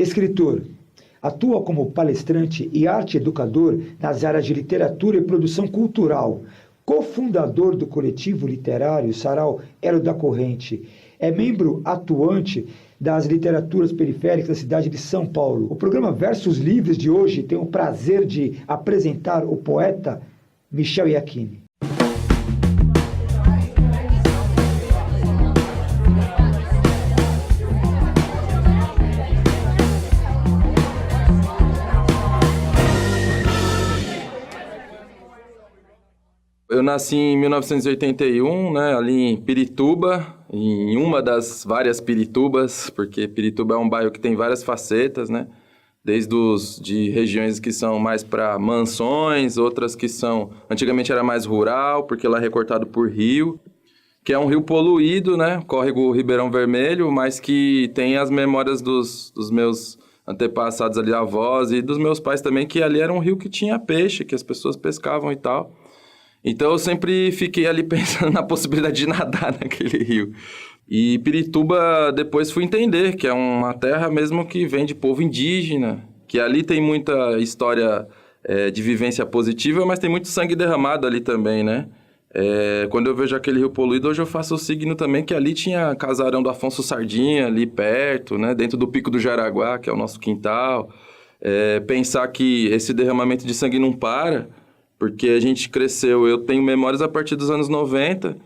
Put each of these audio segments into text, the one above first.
Escritor. Atua como palestrante e arte educador nas áreas de literatura e produção cultural. Cofundador do coletivo literário Sarau Elo da Corrente. É membro atuante das literaturas periféricas da cidade de São Paulo. O programa Versos Livres de hoje tem o prazer de apresentar o poeta Michel Iachini. Eu nasci em 1981, né, ali em Pirituba, em uma das várias Piritubas, porque Pirituba é um bairro que tem várias facetas, né? Desde de regiões que são mais para mansões, outras que são... Antigamente era mais rural, porque lá é recortado por rio, que é um rio poluído, né? Córrego Ribeirão Vermelho, mas que tem as memórias dos meus antepassados ali, avós, e dos meus pais também, que ali era um rio que tinha peixe, que as pessoas pescavam e tal. Então eu sempre fiquei ali pensando na possibilidade de nadar naquele rio. E Pirituba depois fui entender que é uma terra mesmo que vem de povo indígena, que ali tem muita história de vivência positiva, mas tem muito sangue derramado ali também, né? Quando eu vejo aquele rio poluído, hoje eu faço o signo também que ali tinha casarão do Afonso Sardinha, ali perto, né? Dentro do Pico do Jaraguá, que é o nosso quintal. Pensar que esse derramamento de sangue não para... Porque a gente cresceu, eu tenho memórias a partir dos anos 90,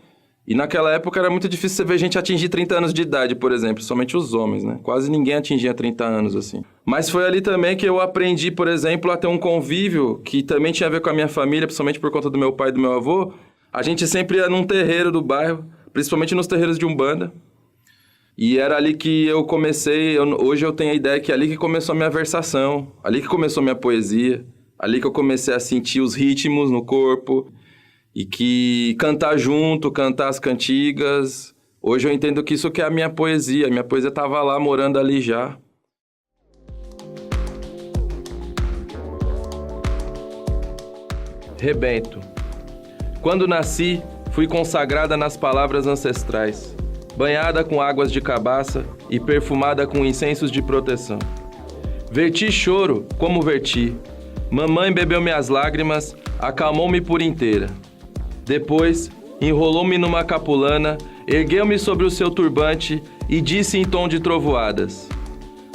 e naquela época era muito difícil você ver gente atingir 30 anos de idade, por exemplo, somente os homens, né? Quase ninguém atingia 30 anos, assim. Mas foi ali também que eu aprendi, por exemplo, a ter um convívio que também tinha a ver com a minha família, principalmente por conta do meu pai e do meu avô. A gente sempre ia num terreiro do bairro, principalmente nos terreiros de Umbanda, e era ali que eu comecei, hoje eu tenho a ideia que é ali que começou a minha versação, ali que começou a minha poesia. Ali que eu comecei a sentir os ritmos no corpo e que cantar junto, cantar as cantigas. Hoje eu entendo que isso que é a minha poesia. A minha poesia estava lá, morando ali já. Rebento. Quando nasci, fui consagrada nas palavras ancestrais, banhada com águas de cabaça e perfumada com incensos de proteção. Verti choro como verti. Mamãe bebeu minhas lágrimas, acalmou-me por inteira. Depois, enrolou-me numa capulana, ergueu-me sobre o seu turbante e disse em tom de trovoadas: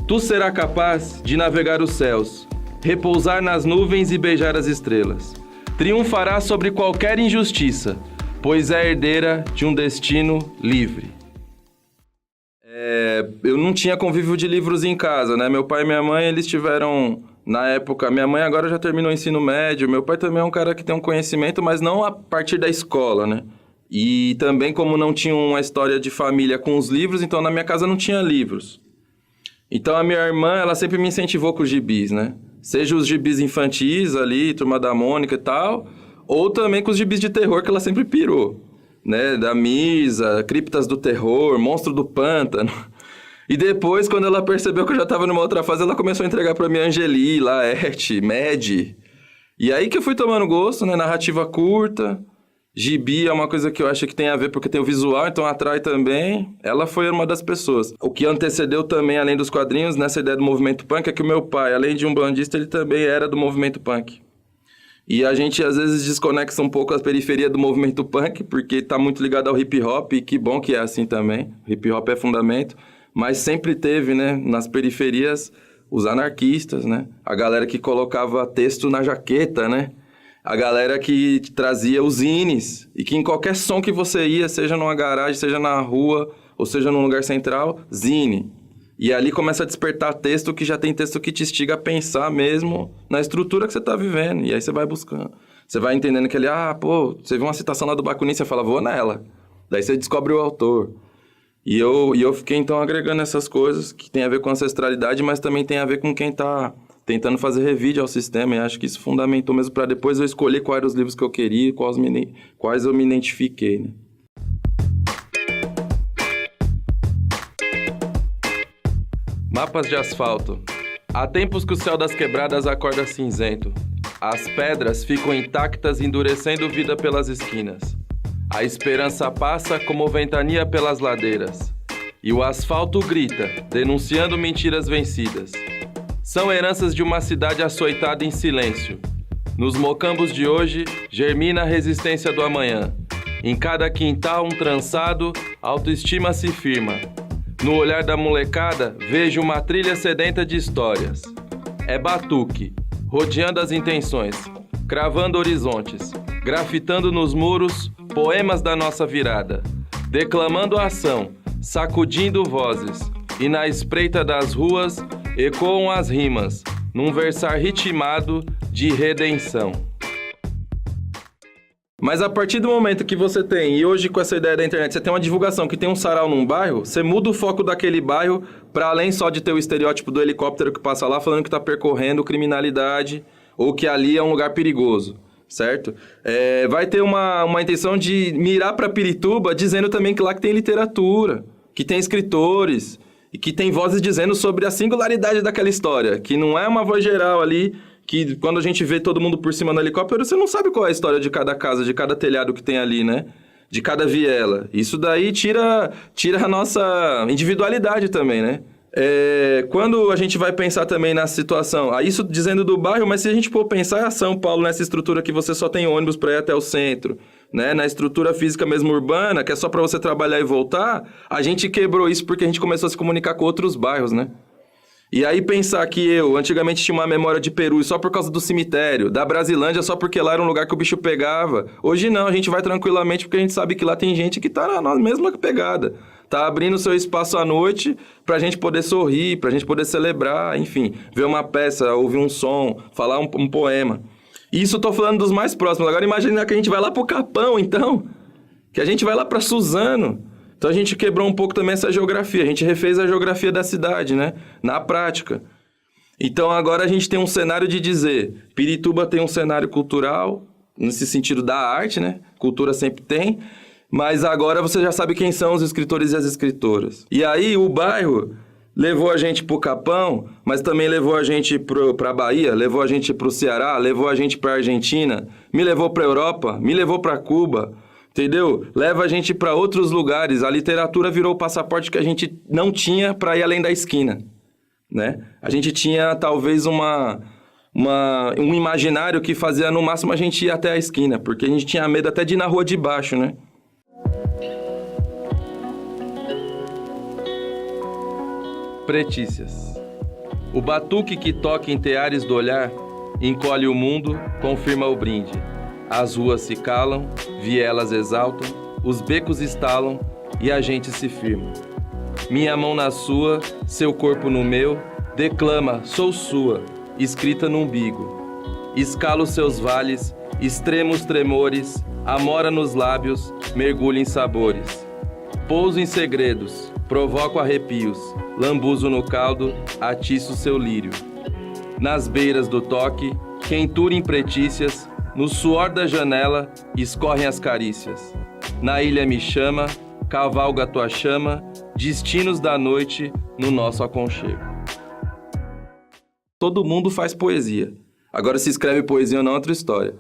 Tu serás capaz de navegar os céus, repousar nas nuvens e beijar as estrelas. Triunfarás sobre qualquer injustiça, pois é herdeira de um destino livre. Eu não tinha convívio de livros em casa, né? Meu pai e minha mãe, eles tiveram... Na época, minha mãe agora já terminou o ensino médio, meu pai também é um cara que tem um conhecimento, mas não a partir da escola, né? E também como não tinha uma história de família com os livros, então na minha casa não tinha livros. Então a minha irmã, ela sempre me incentivou com os gibis, né? Seja os gibis infantis ali, Turma da Mônica e tal, ou também com os gibis de terror que ela sempre pirou, né? Da Misa, Criptas do Terror, Monstro do Pântano... E depois, quando ela percebeu que eu já estava numa outra fase, ela começou a entregar para mim Angeli, Laerte, Med. E aí que eu fui tomando gosto, né? Narrativa curta, gibi é uma coisa que eu acho que tem a ver porque tem o visual, então atrai também. Ela foi uma das pessoas. O que antecedeu também, além dos quadrinhos, nessa ideia do movimento punk, é que o meu pai, além de um bandista, ele também era do movimento punk. E a gente, às vezes, desconexa um pouco a periferia do movimento punk, porque está muito ligado ao hip-hop, e que bom que é assim também. O hip-hop é fundamento. Mas sempre teve, né, nas periferias, os anarquistas, né? A galera que colocava texto na jaqueta, né? A galera que trazia os zines. E que em qualquer som que você ia, seja numa garagem, seja na rua, ou seja num lugar central, zine. E ali começa a despertar texto que já tem texto que te instiga a pensar mesmo na estrutura que você está vivendo. E aí você vai buscando. Você vai entendendo que ele, você viu uma citação lá do Bakunin, você fala, vou nela. Daí você descobre o autor. E eu fiquei, então, agregando essas coisas que tem a ver com ancestralidade, mas também tem a ver com quem está tentando fazer revide ao sistema. E acho que isso fundamentou mesmo para depois eu escolher quais eram os livros que eu queria e quais eu me identifiquei, né? Mapas de asfalto. Há tempos que o céu das quebradas acorda cinzento. As pedras ficam intactas, endurecendo vida pelas esquinas. A esperança passa como ventania pelas ladeiras. e o asfalto grita, denunciando mentiras vencidas. São heranças de uma cidade açoitada em silêncio. Nos mocambos de hoje, germina a resistência do amanhã. Em cada quintal um trançado, autoestima se firma. No olhar da molecada, vejo uma trilha sedenta de histórias. É batuque, rodeando as intenções, cravando horizontes, grafitando nos muros poemas da nossa virada, declamando a ação, sacudindo vozes, e na espreita das ruas ecoam as rimas, num versar ritmado de redenção. Mas a partir do momento que você tem, e hoje com essa ideia da internet, você tem uma divulgação que tem um sarau num bairro, você muda o foco daquele bairro para além só de ter o estereótipo do helicóptero que passa lá falando que está percorrendo criminalidade ou que ali é um lugar perigoso, certo? Vai ter uma intenção de mirar para Pirituba dizendo também que lá que tem literatura, que tem escritores e que tem vozes dizendo sobre a singularidade daquela história, que não é uma voz geral ali, que quando a gente vê todo mundo por cima no helicóptero, você não sabe qual é a história de cada casa, de cada telhado que tem ali, né? De cada viela. Isso daí tira a nossa individualidade também, né? Quando a gente vai pensar também na situação, isso dizendo do bairro, mas se a gente for pensar a São Paulo nessa estrutura que você só tem ônibus para ir até o centro, né? Na estrutura física mesmo urbana, que é só para você trabalhar e voltar, a gente quebrou isso porque a gente começou a se comunicar com outros bairros, né? E aí pensar que eu antigamente tinha uma memória de Peru só por causa do cemitério, da Brasilândia só porque lá era um lugar que o bicho pegava. Hoje não, a gente vai tranquilamente porque a gente sabe que lá tem gente que tá na mesma pegada. Tá abrindo seu espaço à noite pra gente poder sorrir, pra gente poder celebrar, enfim, ver uma peça, ouvir um som, falar um poema. E isso eu tô falando dos mais próximos. Agora imagina que a gente vai lá pro Capão, então, que a gente vai lá pra Suzano. Então a gente quebrou um pouco também essa geografia, a gente refez a geografia da cidade, né? Na prática. Então agora a gente tem um cenário de dizer, Pirituba tem um cenário cultural, nesse sentido da arte, né? Cultura sempre tem, mas agora você já sabe quem são os escritores e as escritoras. E aí o bairro levou a gente pro Capão, mas também levou a gente pra Bahia, levou a gente pro Ceará, levou a gente pra Argentina, me levou pra Europa, me levou pra Cuba. Entendeu? Leva a gente para outros lugares. A literatura virou o passaporte que a gente não tinha para ir além da esquina, né? A gente tinha talvez um imaginário que fazia no máximo a gente ir até a esquina, porque a gente tinha medo até de ir na rua de baixo, né? Pretícias. O batuque que toca em teares do olhar encolhe o mundo, confirma o brinde. As ruas se calam, vielas exaltam, os becos estalam e a gente se firma. Minha mão na sua, seu corpo no meu, declama, sou sua, escrita no umbigo. Escalo seus vales, extremos tremores, amora nos lábios, mergulho em sabores. Pouso em segredos, provoco arrepios, lambuzo no caldo, atiço seu lírio. Nas beiras do toque, quentura em pretícias, no suor da janela, escorrem as carícias. Na ilha me chama, cavalga tua chama, destinos da noite no nosso aconchego. Todo mundo faz poesia. Agora, se escreve poesia ou não é outra história.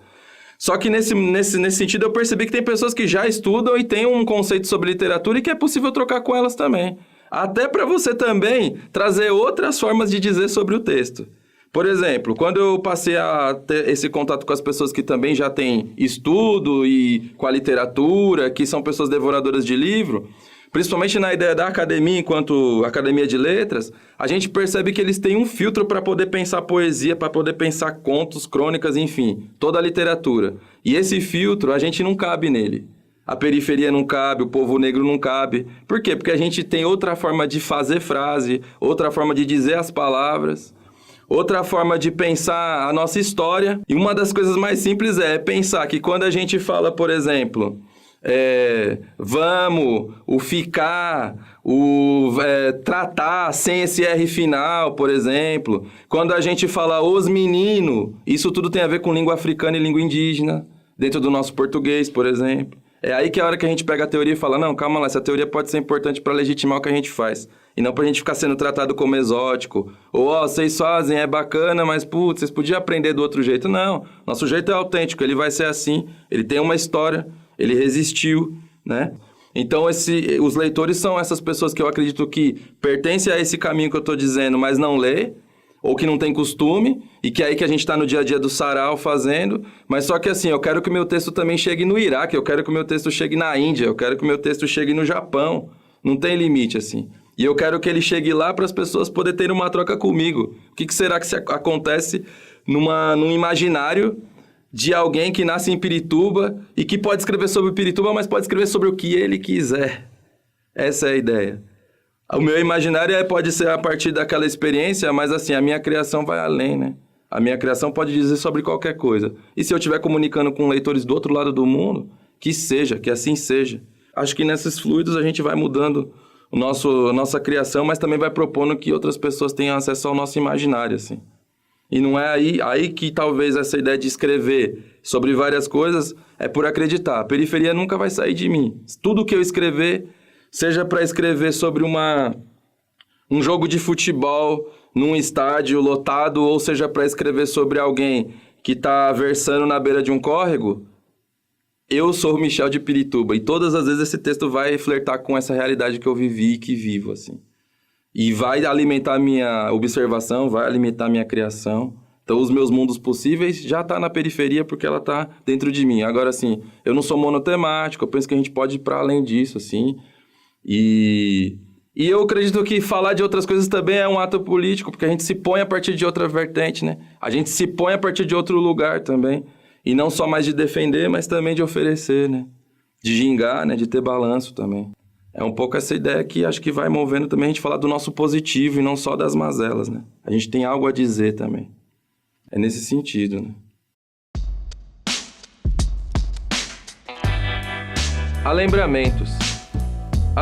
Só que nesse sentido eu percebi que tem pessoas que já estudam e têm um conceito sobre literatura e que é possível trocar com elas também. Até para você também trazer outras formas de dizer sobre o texto. Por exemplo, quando eu passei a ter esse contato com as pessoas que também já têm estudo e com a literatura, que são pessoas devoradoras de livro, principalmente na ideia da academia, enquanto academia de letras, a gente percebe que eles têm um filtro para poder pensar poesia, para poder pensar contos, crônicas, enfim, toda a literatura. E esse filtro, a gente não cabe nele. A periferia não cabe, o povo negro não cabe. Por quê? Porque a gente tem outra forma de fazer frase, outra forma de dizer as palavras, outra forma de pensar a nossa história. E uma das coisas mais simples é pensar que quando a gente fala, por exemplo, vamos, o ficar, o tratar sem esse R final, por exemplo. Quando a gente fala os menino, isso tudo tem a ver com língua africana e língua indígena, dentro do nosso português, por exemplo. É aí que é a hora que a gente pega a teoria e fala, não, calma lá, essa teoria pode ser importante para legitimar o que a gente faz. E não pra gente ficar sendo tratado como exótico. Ou, vocês fazem, é bacana, mas, putz, vocês podiam aprender do outro jeito. Não, nosso jeito é autêntico, ele vai ser assim, ele tem uma história, ele resistiu, né? Então, os leitores são essas pessoas que eu acredito que pertencem a esse caminho que eu estou dizendo, mas não lê, ou que não tem costume, e que é aí que a gente está no dia a dia do sarau fazendo. Mas só que assim, eu quero que o meu texto também chegue no Iraque, eu quero que o meu texto chegue na Índia, eu quero que o meu texto chegue no Japão. Não tem limite, assim. E eu quero que ele chegue lá para as pessoas poderem ter uma troca comigo. O que será que acontece num imaginário de alguém que nasce em Pirituba e que pode escrever sobre Pirituba, mas pode escrever sobre o que ele quiser. Essa é a ideia. O meu imaginário pode ser a partir daquela experiência, mas assim, a minha criação vai além, né? A minha criação pode dizer sobre qualquer coisa. E se eu estiver comunicando com leitores do outro lado do mundo, que seja, que assim seja. Acho que nesses fluidos a gente vai mudando a nossa criação, mas também vai propondo que outras pessoas tenham acesso ao nosso imaginário, assim. E não é aí que talvez essa ideia de escrever sobre várias coisas é por acreditar. A periferia nunca vai sair de mim. Tudo que eu escrever, seja para escrever sobre um jogo de futebol num estádio lotado, ou seja para escrever sobre alguém que está versando na beira de um córrego, eu sou o Michel de Pirituba. E todas as vezes esse texto vai flertar com essa realidade que eu vivi e que vivo, assim. E vai alimentar minha observação, vai alimentar minha criação. Então, os meus mundos possíveis já tá na periferia porque ela tá dentro de mim. Agora, assim, eu não sou monotemático, eu penso que a gente pode ir para além disso, assim. E eu acredito que falar de outras coisas também é um ato político, porque a gente se põe a partir de outra vertente, né? A gente se põe a partir de outro lugar também. E não só mais de defender, mas também de oferecer, né? De gingar, né? De ter balanço também. É um pouco essa ideia que acho que vai movendo também a gente falar do nosso positivo e não só das mazelas, né? A gente tem algo a dizer também. É nesse sentido, né? Alembramentos.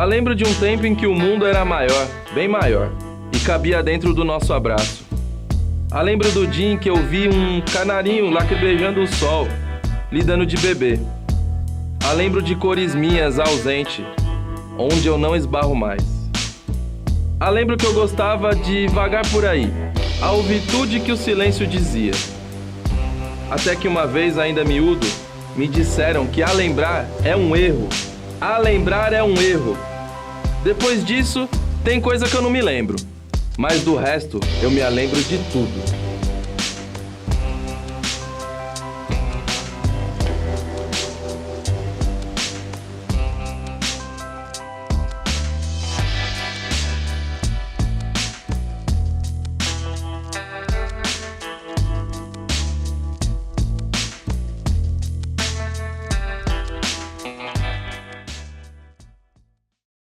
Lembro de um tempo em que o mundo era maior, bem maior, e cabia dentro do nosso abraço. Lembro do dia em que eu vi um canarinho lacrimejando o sol, lhe dando de beber. Lembro de cores minhas ausente, onde eu não esbarro mais. Lembro que eu gostava de vagar por aí, a ouvir tudo que o silêncio dizia. Até que uma vez, ainda miúdo, me disseram que lembrar é um erro. Lembrar é um erro. Depois disso, tem coisa que eu não me lembro. Mas do resto, eu me lembro de tudo.